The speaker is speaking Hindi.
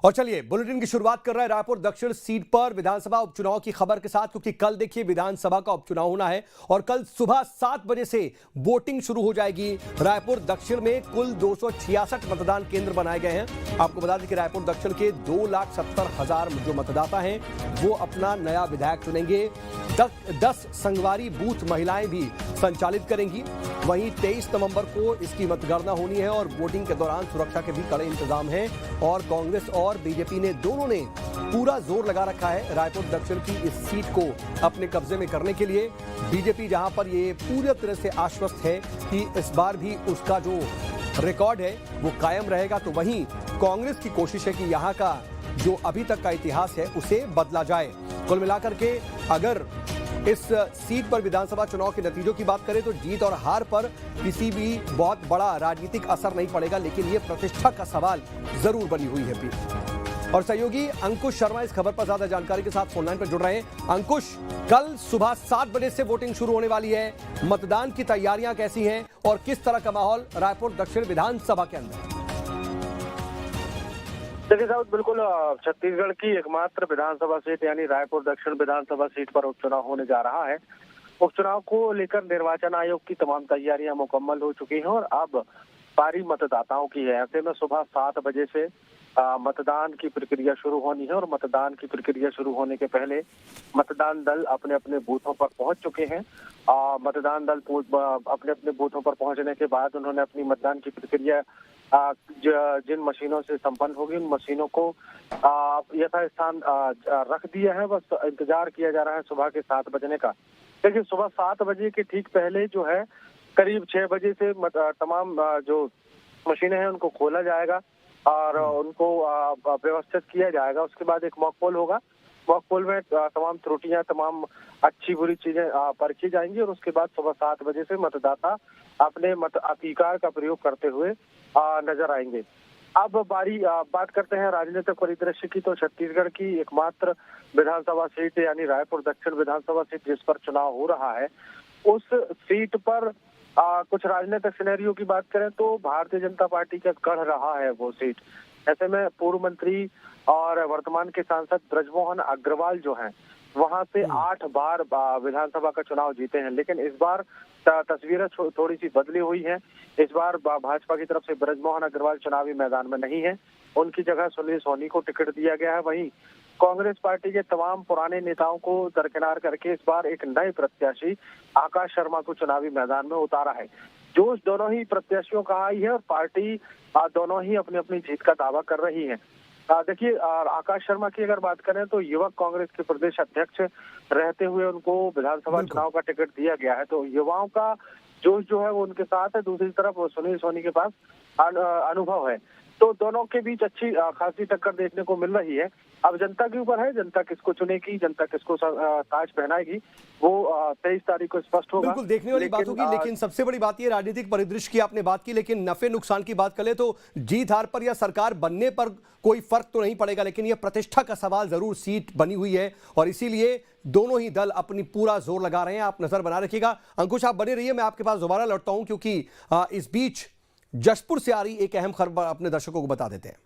और चलिए बुलेटिन की शुरुआत कर रहे हैं रायपुर दक्षिण सीट पर विधानसभा उपचुनाव की खबर के साथ, क्योंकि कल देखिए विधानसभा का उपचुनाव होना है और कल सुबह 7 बजे से वोटिंग शुरू हो जाएगी। रायपुर दक्षिण में कुल 266 मतदान केंद्र बनाए गए हैं। आपको बता दें कि रायपुर दक्षिण के 2,70,000 जो मतदाता हैं वो अपना नया विधायक चुनेंगे। 10 संगवारी बूथ महिलाएं भी संचालित करेंगी। वहीं 23 नवंबर को इसकी मतगणना होनी है और वोटिंग के दौरान सुरक्षा के भी कड़े इंतजाम हैं और कांग्रेस और बीजेपी ने दोनों ने पूरा जोर लगा रखा है रायपुर दक्षिण की इस सीट को अपने कब्जे में करने के लिए। बीजेपी जहां पर ये पूरी तरह से आश्वस्त है कि इस बार भी उसका जो रिकॉर्ड है वो कायम रहेगा, तो वहीं कांग्रेस की कोशिश है कि यहां का जो अभी तक का इतिहास है उसे बदला जाए। कुल मिलाकर के अगर इस सीट पर विधानसभा चुनाव के नतीजों की बात करें तो जीत और हार पर किसी भी बहुत बड़ा राजनीतिक असर नहीं पड़ेगा, लेकिन ये प्रतिष्ठा का सवाल जरूर बनी हुई है भी। और सहयोगी अंकुश शर्मा इस खबर पर ज्यादा जानकारी के साथ फोनलाइन पर जुड़ रहे हैं। अंकुश, कल सुबह 7 बजे से वोटिंग शुरू होने वाली है, मतदान की तैयारियां कैसी हैं और किस तरह का माहौल रायपुर दक्षिण विधानसभा के अंदर? देखिए साहब, बिल्कुल छत्तीसगढ़ की एकमात्र विधानसभा सीट यानी रायपुर दक्षिण विधानसभा सीट पर उपचुनाव होने जा रहा है। उपचुनाव को लेकर निर्वाचन आयोग की तमाम तैयारियां मुकम्मल हो चुकी हैं और अब पारी मतदाताओं की है। ऐसे में सुबह 7 बजे से मतदान की प्रक्रिया शुरू होनी है और मतदान की प्रक्रिया शुरू होने के पहले मतदान दल अपने अपने बूथों पर पहुंच चुके हैं। मतदान दल अपने अपने बूथों पर पहुंचने के बाद उन्होंने अपनी मतदान की प्रक्रिया जिन मशीनों से संपन्न होगी उन मशीनों को यथास्थान रख दिया है। बस इंतजार किया जा रहा है सुबह के 7 बजने का। देखिए, सुबह 7 बजे के ठीक पहले जो है करीब 6 बजे से तमाम जो मशीनें हैं उनको खोला जाएगा और उनको व्यवस्थित किया जाएगा। उसके बाद एक मॉक पोल होगा। मॉक पोल में तमाम त्रुटियां, तमाम अच्छी बुरी चीजें परखी जाएंगी और उसके बाद सुबह 7 बजे से मतदाता अपने मताधिकार का प्रयोग करते हुए नजर आएंगे। अब बात करते हैं राजनीतिक परिदृश्य की। तो छत्तीसगढ़ की एकमात्र विधानसभा सीट यानी रायपुर दक्षिण विधानसभा सीट जिस पर चुनाव हो रहा है, उस सीट पर कुछ राजनीतिक सिनेरियो की बात करें तो भारतीय जनता पार्टी का गढ़ रहा है वो सीट। ऐसे में पूर्व मंत्री और वर्तमान के सांसद ब्रजमोहन अग्रवाल जो हैं वहां से 8 बार विधानसभा का चुनाव जीते हैं, लेकिन इस बार तस्वीरें थोड़ी सी बदली हुई हैं। इस बार भाजपा की तरफ से ब्रजमोहन अग्रवाल चुनावी मैदान में नहीं है, उनकी जगह सुनील सोनी को टिकट दिया गया है। वहीं कांग्रेस पार्टी के तमाम पुराने नेताओं को दरकिनार करके इस बार एक नए प्रत्याशी आकाश शर्मा को चुनावी मैदान में उतारा है। जोश दोनों ही प्रत्याशियों का आई है और पार्टी दोनों ही अपनी अपनी जीत का दावा कर रही है। देखिए, आकाश शर्मा की अगर बात करें तो युवक कांग्रेस के प्रदेश अध्यक्ष रहते हुए उनको विधानसभा चुनाव का टिकट दिया गया है, तो युवाओं का जोश जो है वो उनके साथ है। दूसरी तरफ सुनील सोनी के पास अनुभव है, तो दोनों के बीच अच्छी खासी टक्कर देखने को मिल रही है। अब जनता के ऊपर है, जनता किसको चुनेगी, जनता किसको ताज पहनाएगी, वो 23 तारीख को स्पष्ट होगा। बिल्कुल देखने वाली बात होगी, लेकिन सबसे बड़ी बात ये राजनीतिक परिदृश्य की आपने बात की, लेकिन नफे नुकसान की बात करें तो जीत हार पर या सरकार बनने पर कोई फर्क तो नहीं पड़ेगा, लेकिन यह प्रतिष्ठा का सवाल जरूर सीट बनी हुई है और इसीलिए दोनों ही दल अपनी पूरा जोर लगा रहे हैं। आप नजर बना रखिएगा। अंकुश, आप बने रहिए, मैं आपके पास दोबारा लौटता हूं क्योंकि इस बीच जशपुर से आ रही एक अहम खबर अपने दर्शकों को बता देते हैं।